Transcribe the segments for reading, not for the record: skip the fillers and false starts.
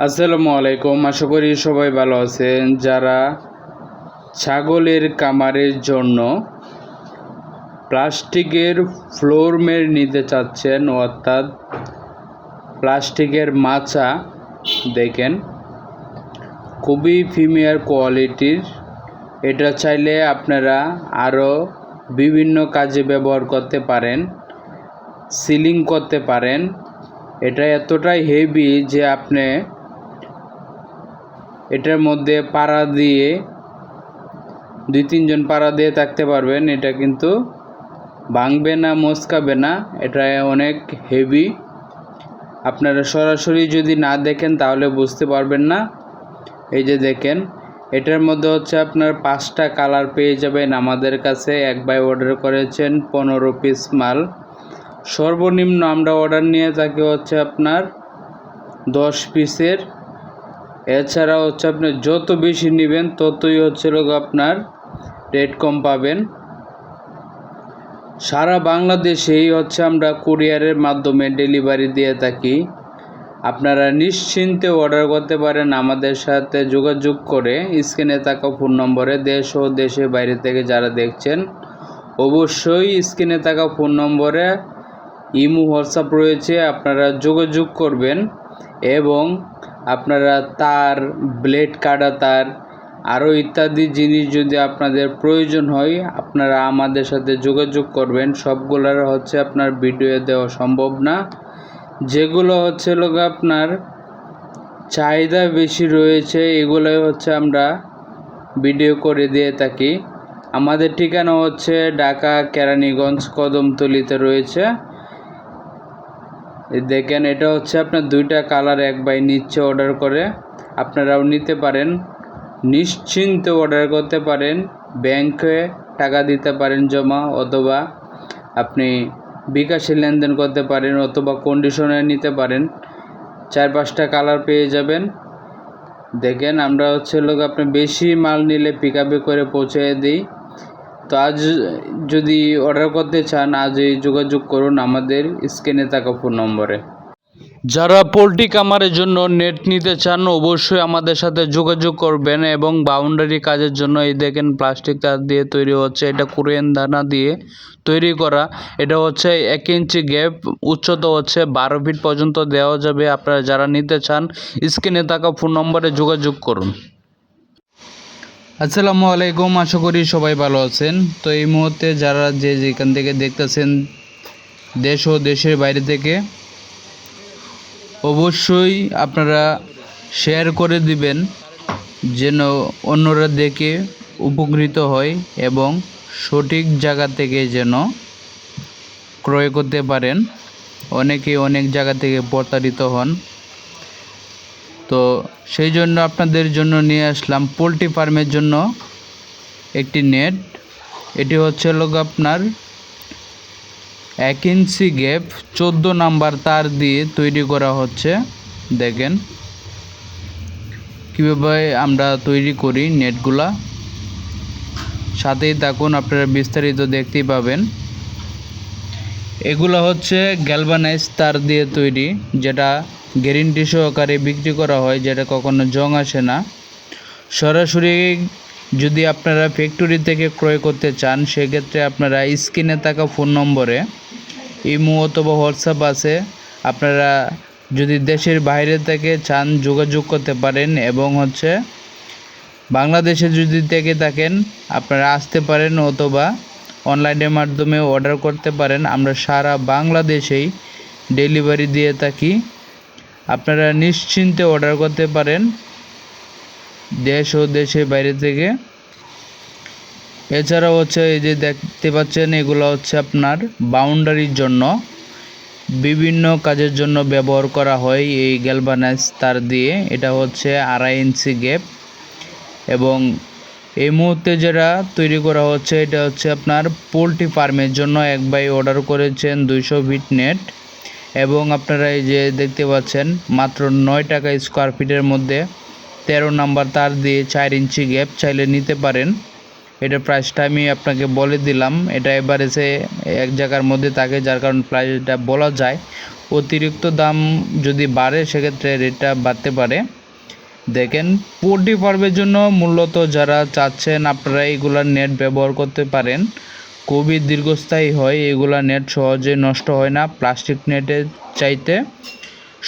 আসসালামু আলাইকুম। আশা করি সবাই ভালো আছেন। যারা ছাগলের খামারের জন্য প্লাস্টিকের ফ্লোর ম্যাট নিতে চাচ্ছেন, অর্থাৎ প্লাস্টিকের মাচা, দেখেন খুবই প্রিমিয়ার কোয়ালিটির। এটা চাইলে আপনারা আরও বিভিন্ন কাজে ব্যবহার করতে পারেন, সিলিং করতে পারেন। এটা এতটাই হেভি যে আপনি এটার মধ্যে পাড়া দিয়ে 2-3 জন পাড়া দিয়ে থাকতে পারবেন। এটা কিন্তু ভাঙবে না, মচকাবে না। এটা অনেক হেভি। আপনারা সরাসরি যদি না দেখেন তাহলে বুঝতে পারবেন না। এই যে দেখেন, এটার মধ্যে হচ্ছে আপনার 5টা কালার পেয়ে যাবেন আমাদের কাছে। এক ভাই অর্ডার করেছেন 15 পিস মাল। সর্বনিম্ন আমরা অর্ডার নিয়ে থাকি হচ্ছে আপনার 10 পিসের। এছাড়া হচ্ছে আপনি যত বেশি নেবেন ততই হচ্ছে আপনার রেট কম পাবেন। সারা বাংলাদেশেই হচ্ছে আমরা কুরিয়ারের মাধ্যমে ডেলিভারি দিয়ে থাকি। আপনারা নিশ্চিন্তে অর্ডার করতে পারেন আমাদের সাথে যোগাযোগ করে। স্ক্রিনে থাকা ফোন নম্বরে দেশ ও দেশের বাইরে থেকে যারা দেখছেন অবশ্যই স্ক্রিনে থাকা ফোন নম্বরে ইমো হোয়াটসঅ্যাপ রয়েছে, আপনারা যোগাযোগ করবেন। এবং আপনারা তার, ব্লেড কাটা তার, আরও ইত্যাদি জিনিস যদি আপনাদের প্রয়োজন হয় আপনারা আমাদের সাথে যোগাযোগ করবেন। সবগুলোর হচ্ছে আপনার ভিডিও দেওয়া সম্ভব না। যেগুলো হচ্ছে আপনার চাহিদা বেশি রয়েছে এগুলোই হচ্ছে আমরা ভিডিও করে দিয়ে থাকি। আমাদের ঠিকানা হচ্ছে ঢাকা কেরানীগঞ্জ কদমতলিতে রয়েছে। দেখেন, এটা হচ্ছে আপনার 2টা কালার এক ভাই নিচ্ছে অর্ডার করে। আপনারাও নিতে পারেন, নিশ্চিন্তে অর্ডার করতে পারেন। ব্যাংকে টাকা দিতে পারেন জমা, অথবা আপনি বিকাশে লেনদেন করতে পারেন, অথবা কন্ডিশনে নিতে পারেন। 4-5টা কালার পেয়ে যাবেন। দেখেন, আমরা হচ্ছে আপনি বেশি মাল নিলে পিকআপে করে পৌঁছে দিই। তো আজ যদি অর্ডার করতে চান আজই যোগাযোগ করুন আমাদের স্ক্রিনে থাকা ফোন নম্বরে। যারা পোলট্রি খামারের জন্য নেট নিতে চান অবশ্যই আমাদের সাথে যোগাযোগ করবেন। এবং বাউন্ডারি কাজের জন্য এই দেখেন প্লাস্টিক তার দিয়ে তৈরি হচ্ছে, এটা কোরিয়ান দানা দিয়ে তৈরি করা। এটা হচ্ছে 1 ইঞ্চি গ্যাপ, উচ্চতা হচ্ছে 12 ফিট পর্যন্ত দেওয়া যাবে। আপনারা যারা নিতে চান স্ক্রিনে থাকা ফোন নম্বরে যোগাযোগ করুন। আসসালামু আলাইকুম। আশা করি সবাই ভালো আছেন। তো এই মুহূর্তে যারা যেখান থেকে দেখতেছেন দেশ ও দেশের বাইরে থেকে, অবশ্যই আপনারা শেয়ার করে দিবেন যেন অন্যরা দেখে উপকৃত হয় এবং সঠিক জায়গা থেকে যেন ক্রয় করতে পারেন। অনেকে অনেক জায়গা থেকে প্রতারিত হন। তো সেই জন্য আপনাদের জন্য নিয়ে আসলাম পোলট্রি ফার্মের জন্য একটি নেট। এটি হচ্ছে আপনার 1 ইঞ্চি গ্যাপ 14 নাম্বার তার দিয়ে তৈরি করা হচ্ছে। দেখেন কীভাবে আমরা তৈরি করি নেটগুলা। সাথেই থাকুন, আপনারা বিস্তারিত দেখতেই পাবেন। এগুলো হচ্ছে গ্যালভানাইজ তার দিয়ে তৈরি, যেটা গ্যারেন্টি সহকারে বিক্রি করা হয়, যেটা কখনো জং আসে না। সরাসরি যদি আপনারা ফ্যাক্টরি থেকে ক্রয় করতে চান সেক্ষেত্রে আপনারা স্ক্রিনে থাকা ফোন নম্বরে ইমো অথবা হোয়াটসঅ্যাপ আছে, আপনারা যদি দেশের বাইরে থেকে চান যোগাযোগ করতে পারেন। এবং হচ্ছে বাংলাদেশে যদি থেকে থাকেন আপনারা আসতে পারেন অথবা অনলাইনের মাধ্যমে অর্ডার করতে পারেন। আমরা সারা বাংলাদেশেই ডেলিভারি দিয়ে থাকি। আপনারা নিশ্চিন্তে অর্ডার করতে পারেন দেশ ও দেশের বাইরে থেকে। এছাড়াও হচ্ছে এই যে দেখতে পাচ্ছেন এগুলো হচ্ছে আপনার বাউন্ডারির জন্য, বিভিন্ন কাজের জন্য ব্যবহার করা হয় এই গ্যালভানাইজ তার দিয়ে। এটা হচ্ছে 2.5 ইঞ্চি গ্যাপ। এবং এই মুহূর্তে যেটা তৈরি করা হচ্ছে এটা হচ্ছে আপনার পোলট্রি ফার্মের জন্য এক ভাই অর্ডার করেছেন 200 ফিট নেট। এবং আপনারা এই যে দেখতে পাচ্ছেন মাত্র 9 টাকা স্কোয়ার ফিটের মধ্যে 13 নাম্বার তার দিয়ে 4 ইঞ্চি গ্যাপ চাইলে নিতে পারেন। এটা প্রাইসটা আমি আপনাকে বলে দিলাম। এটা এভারেজে এক জায়গার মধ্যে থাকে, যার কারণে প্রাইসটা বলা যায়। অতিরিক্ত দাম যদি বাড়ে সেক্ষেত্রে রেটটা বাড়তে পারে। দেখেন পোল্ট্রি ফার্মের জন্য মূলত যারা চাচ্ছেন আপনারা এগুলার নেট ব্যবহার করতে পারেন, খুবই দীর্ঘস্থায়ী হয়, এগুলা নেট সহজে নষ্ট হয় না। প্লাস্টিক নেটের চাইতে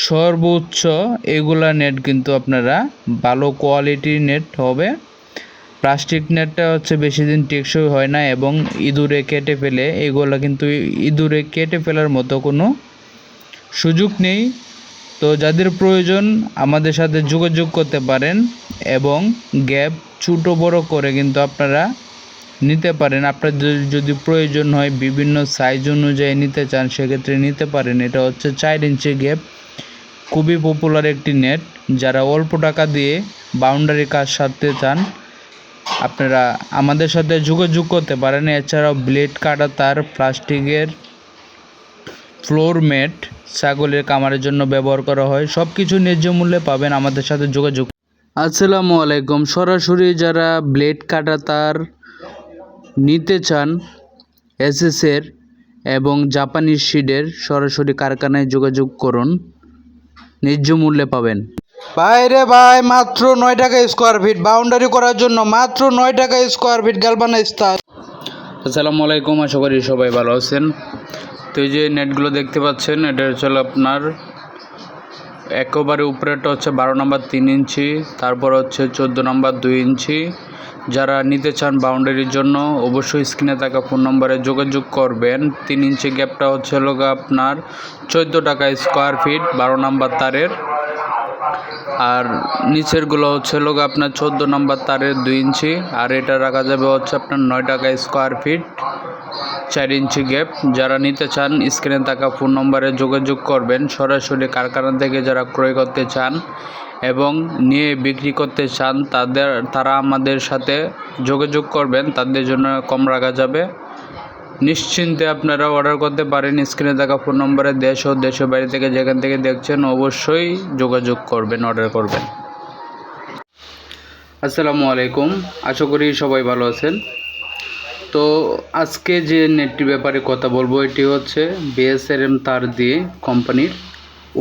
সর্বোচ্চ এগুলা নেট কিন্তু আপনারা ভালো কোয়ালিটির নেট হবে। প্লাস্টিক নেটটা হচ্ছে বেশি দিন টেকসই হয় না এবং ইঁদুরে কেটে ফেলে, এগুলা কিন্তু ইঁদুরে কেটে ফেলার মতো কোনো সুযোগ নেই। তো যাদের প্রয়োজন আমাদের সাথে যোগাযোগ করতে পারেন এবং গ্যাপ ছোটো বড় করে কিন্তু আপনারা নিতে পারেন। আপনাদের যদি প্রয়োজন হয় বিভিন্ন সাইজ অনুযায়ী নিতে চান সেক্ষেত্রে নিতে পারেন। এটা হচ্ছে 4 ইঞ্চি গ্যাপ, খুবই পপুলার একটি নেট। যারা অল্প টাকা দিয়ে বাউন্ডারি কাজ সারতে চান আপনারা আমাদের সাথে যোগাযোগ করতে পারেন। এছাড়াও ব্লেড কাটা তার, প্লাস্টিকের ফ্লোর ম্যাট ছাগলের কামারের জন্য ব্যবহার করা হয়, সব কিছু ন্যায্য মূল্যে পাবেন আমাদের সাথে যোগাযোগ। আসসালামু আলাইকুম। সরাসরি যারা ব্লেড কাটা তার নিতে চান এসএসের এবং জাপানি শিডের, সরাসরি কারখানায় যোগাযোগ করুন, ন্যায্য মূল্যে পাবেন। বাইরে ভাই মাত্র 9 টাকা স্কোয়ার ফিট বাউন্ডারি করার জন্য, মাত্র 9 টাকা স্কোয়ার ফিট গালবানাইজ তার। আসসালামু আলাইকুম, আশা করি সবাই ভালো আছেন। তো এই যে নেটগুলো দেখতে পাচ্ছেন, এটা হচ্ছে আপনার একেবারে উপরেটা হচ্ছে 12 নম্বর 3 ইঞ্চি, তারপর হচ্ছে 14 নম্বর 2 ইঞ্চি। যারা নিতে চান বাউন্ডারির জন্য অবশ্যই স্ক্রিনে থাকা ফোন নম্বরে যোগাযোগ করবেন। 3 ইঞ্চি গ্যাপটা হচ্ছে আপনার 14 টাকা স্কোয়ার ফিট 12 নম্বর তারের, আর নিচেরগুলো হচ্ছে আপনার 14 নম্বর তারের 2 ইঞ্চি, আর এটা রাখা যাবে হচ্ছে আপনার 9 টাকা স্কোয়ার ফিট 4 ইঞ্চি গ্যাপ। যারা নিতে চান স্ক্রিনে থাকা ফোন নম্বরে যোগাযোগ করবেন। সরাসরি কারখানা থেকে যারা ক্রয় করতে চান এবং নিয়ে বিক্রি করতে চান তারা আমাদের সাথে যোগাযোগ করবেন, তাদের জন্য কম রাখা যাবে। নিশ্চিন্তে আপনারা অর্ডার করতে পারেন স্ক্রিনে থাকা ফোন নম্বরে। দেশ ও দেশের বাইরে থেকে যেখান থেকে দেখছেন অবশ্যই যোগাযোগ করবেন, অর্ডার করবেন। আসসালামু আলাইকুম, আশা করি সবাই ভালো আছেন। তো আজকে যে নেটটির ব্যাপারে কথা বলবো এটি হচ্ছে বিএসআরএম তার দিয়ে, কোম্পানির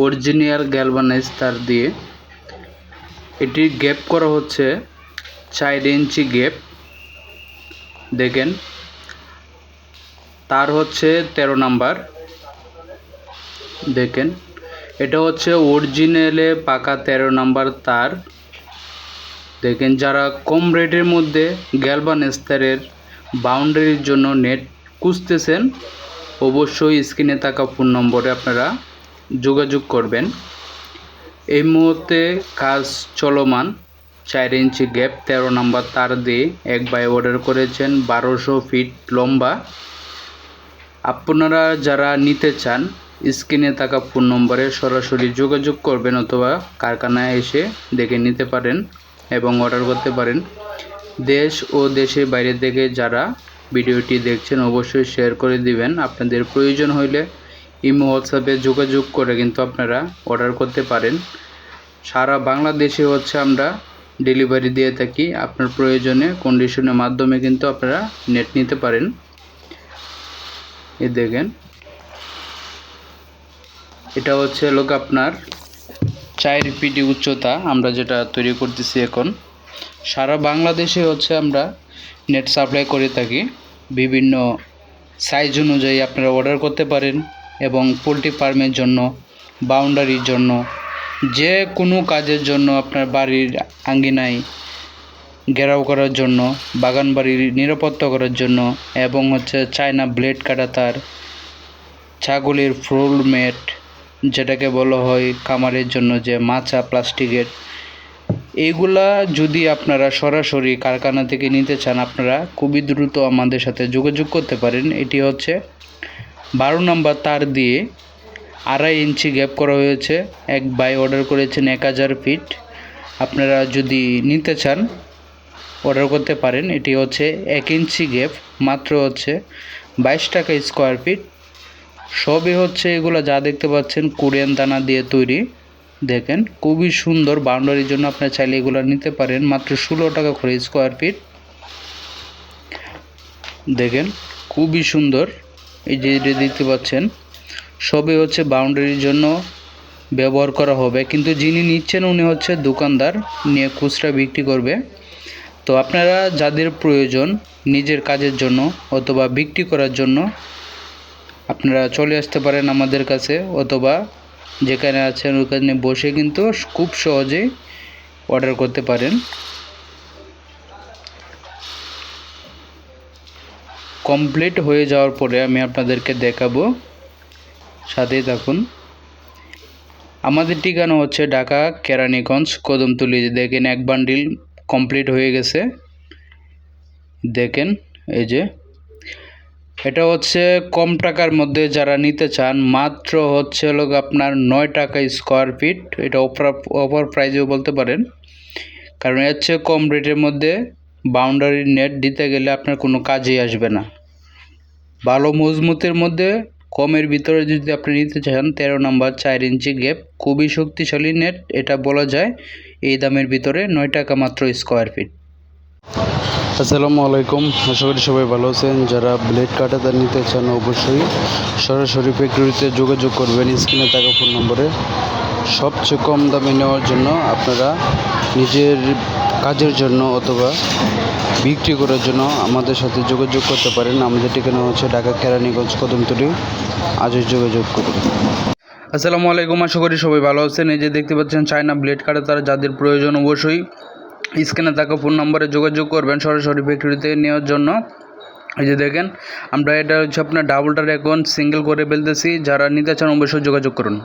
অরিজিনাল গ্যালভানাইজ তার দিয়ে এটির গ্যাপ করা হচ্ছে 4 ইঞ্চি গ্যাপ। দেখেন তার হচ্ছে 13 নাম্বার। দেখেন এটা হচ্ছে অরিজিনালে পাকা 13 নাম্বার তার। দেখেন যারা কম রেটের মধ্যে গ্যালভানাইজ তারের বাউন্ডারির জন্য নেট খুঁজতেছেন অবশ্যই স্ক্রিনে থাকা ফোন নম্বরে আপনারা যোগাযোগ করবেন। এই মুহূর্তে কাজ চলমান। 4 ইঞ্চি গ্যাপ 13 নাম্বার তার দিয়ে এক ভাই অর্ডার করেছেন 1200 ফিট লম্বা। আপনারা যারা নিতে চান স্ক্রিনে থাকা ফোন নম্বরে সরাসরি যোগাযোগ করবেন অথবা কারখানায় এসে দেখে নিতে পারেন এবং অর্ডার করতে পারেন। দেশ ও দেশের বাইরে থেকে যারা ভিডিওটি দেখছেন অবশ্যই শেয়ার করে দিবেন। আপনাদের প্রয়োজন হলে ইমো হোয়াটসঅ্যাপে যোগাযোগ করে কিন্তু আপনারা অর্ডার করতে পারেন। সারা বাংলাদেশে হচ্ছে আমরা ডেলিভারি দিয়ে থাকি। আপনার প্রয়োজনে কন্ডিশনের মাধ্যমে কিন্তু আপনারা নেট নিতে পারেন। এই দেখেন এটা হচ্ছে আপনার 4 ফিট উচ্চতা আমরা যেটা তৈরি করতেছি এখন। সারা বাংলাদেশে হচ্ছে আমরা নেট সাপ্লাই করে থাকি। বিভিন্ন সাইজ অনুযায়ী আপনারা অর্ডার করতে পারেন এবং পোলট্রি ফার্মের জন্য, বাউন্ডারির জন্য, যে কোনো কাজের জন্য, আপনার বাড়ির আঙ্গিনায় ঘেরাও করার জন্য, বাগান বাড়ির নিরাপত্তা করার জন্য, এবং হচ্ছে চায়না ব্লেড কাটা তার, ছাগলের ফ্লোর ম্যাট যেটাকে বলা হয় খামারের জন্য যে মাচা প্লাস্টিকের, এইগুলা যদি আপনারা সরাসরি কারখানা থেকে নিতে চান আপনারা খুবই দ্রুত আমাদের সাথে যোগাযোগ করতে পারেন। এটি হচ্ছে 12 নম্বর তার দিয়ে 2.5 ইঞ্চি গ্যাপ করা হয়েছে। এক ভাই অর্ডার করেছেন 1000 ফিট। আপনারা যদি নিতে চান অর্ডার করতে পারেন। এটি হচ্ছে 1 ইঞ্চি গ্যাপ, মাত্র হচ্ছে 22 টাকা স্কোয়ার ফিট। সবই হচ্ছে এগুলো যা দেখতে পাচ্ছেন কোরিয়ান দানা দিয়ে তৈরি। দেখেন খুবই সুন্দর, বাউন্ডারির জন্য আপনারা চাইলে এগুলো নিতে পারেন মাত্র 16 টাকা করে স্কোয়ার ফিট। দেখেন খুবই সুন্দর, এই যে এটা দেখতে পাচ্ছেন সবই হচ্ছে বাউন্ডারির জন্য ব্যবহার করা হবে, কিন্তু যিনি নিচ্ছেন উনি হচ্ছে দোকানদার, নিয়ে খুচরা বিক্রি করবে। তো আপনারা যাদের প্রয়োজন নিজের কাজের জন্য অথবা বিক্রি করার জন্য আপনারা চলে আসতে পারেন আমাদের কাছে, অথবা যেখানে আছেন ওখানে বসে কিন্তু খুব সহজেই অর্ডার করতে পারেন। কমপ্লিট হয়ে যাওয়ার পরে আমি আপনাদেরকে দেখাবো, সাথেই থাকুন। আমাদের ঠিকানা হচ্ছে ঢাকা কেরানীগঞ্জ কদমতলী। দেখেন এক বান্ডিল কমপ্লিট হয়ে গেছে, দেখেন এই যে। এটা হচ্ছে কম টাকার মধ্যে যারা নিতে চান, মাত্র হচ্ছে লোক আপনার 9 টাকা স্কোয়ার ফিট। এটা অফার প্রাইজেও বলতে পারেন, কারণ এর চেয়ে কম রেটের মধ্যে বাউন্ডারি নেট দিতে গেলে আপনার কোনো কাজেই আসবে না। ভালো মজবুতের মধ্যে কমের ভিতরে যদি আপনি নিতে চান, 13 নম্বর 4 ইঞ্চি গ্যাপ, খুবই শক্তিশালী নেট এটা বলা যায়। এই দামের ভিতরে 9 টাকা মাত্র স্কোয়ার ফিট। আসসালামু আলাইকুম, আশা করি সবাই ভালো আছেন। যারা ব্লেড কাটার নিতে চান অবশ্যই সরাসরি ফ্যাক্টরিতে যোগাযোগ করবেন স্ক্রিনে থাকা ফোন নম্বরে। সবচেয়ে কম দামে নেওয়ার জন্য আপনারা নিজের কাজের জন্য অথবা বিক্রি করার জন্য আমাদের সাথে যোগাযোগ করতে পারেন। আমাদের ঠিকানা হচ্ছে ঢাকা কেরানীগঞ্জ কদমতলী। আজই যোগাযোগ করুন। আসসালামু আলাইকুম, আশা করি সবাই ভালো আছেন। এই যে দেখতে পাচ্ছেন চায়না ব্লেড কাটার, যাদের প্রয়োজন অবশ্যই স্ক্রিনে থাকা ফোন নম্বরে যোগাযোগ করবেন সরাসরি ফ্যাক্টরিতে নেওয়ার জন্য। এই যে দেখেন আমরা এটা হচ্ছে আপনার ডাবলটার এখন সিঙ্গেল করে ফেলতেছি, যারা নিতে চান অবশ্যই যোগাযোগ করুন।